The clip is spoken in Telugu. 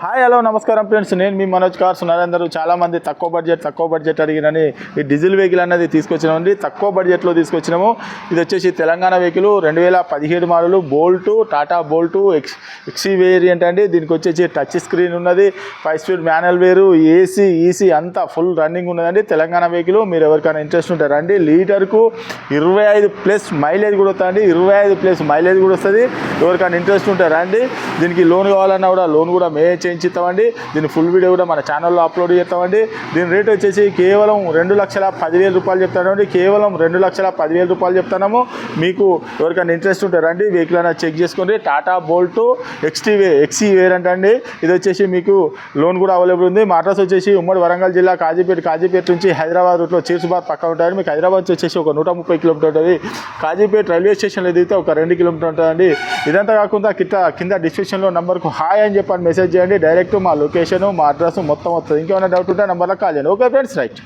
హాయ్ హలో నమస్కారం ఫ్రెండ్స్, నేను మీ మనోజ్ కార్స్ నరేందర్. చాలామంది తక్కువ బడ్జెట్ అడిగినని ఈ డీజిల్ వెహికల్ అనేది తీసుకొచ్చినామండి. తక్కువ బడ్జెట్లో తీసుకొచ్చినాము. ఇది వచ్చేసి Telangana vehicle 2017 model Bolt, Tata Bolt XE variant అండి. దీనికి వచ్చేసి టచ్ స్క్రీన్ ఉన్నది, 5 స్పీడ్ మాన్యువల్ వేరు, ఏసీ ఈసీ అంతా ఫుల్ రన్నింగ్ ఉన్నదండి. తెలంగాణ వెహికల్. మీరు ఎవరికైనా ఇంట్రెస్ట్ ఉంటారండి, లీటర్కు 25+ మైలేజ్ కూడా వస్తుందండి. 25+ మైలేజ్ కూడా వస్తుంది. ఎవరికైనా ఇంట్రెస్ట్ ఉంటారండి, దీనికి లోన్ కావాలన్నా కూడా లోన్ కూడా చేయించుతామండి. దీని ఫుల్ వీడియో కూడా మన ఛానల్లో అప్లోడ్ చేస్తామండి. దీని రేట్ వచ్చేసి కేవలం 2,10,000 రూపాయలు చెప్తానండి. కేవలం 2,10,000 రూపాయలు చెప్తాము. మీకు ఎవరికైనా ఇంట్రెస్ట్ ఉంటారండి, వెహికల్ అయినా చెక్ చేసుకోండి. టాటా బోల్ట్ ఎక్సీ వేరియంట్ అండి. ఇది వచ్చేసి మీకు లోన్ కూడా అవైలబుల్ ఉంది. మా అడ్రస్ వచ్చేసి ఉమ్మడి వరంగల్ జిల్లా కాజీపేట నుంచి హైదరాబాద్ రూట్లో చీర్సుబాద్ పక్క ఉంటుంది. మీకు హైదరాబాద్ వచ్చేసి ఒక 130 కిలోమీటర్ ఉంటుంది. కాజీపేట రైల్వే స్టేషన్లో ఎదిగితే ఒక 2 కిలోమీటర్ ఉంటుందండి. ఇదంతా కాకుండా కింద డిస్క్రిప్షన్లో నంబర్కు హాయ్ అని చెప్పని మెసేజ్ చేయండి. డైరెక్ట్ మా లొకేషన్, మా అడ్రస్ మొత్తం వస్తుంది. ఇంకేమైనా డౌట్ ఉంటే నెంబర్లో కాల్ చేయండి. Okay friends, right.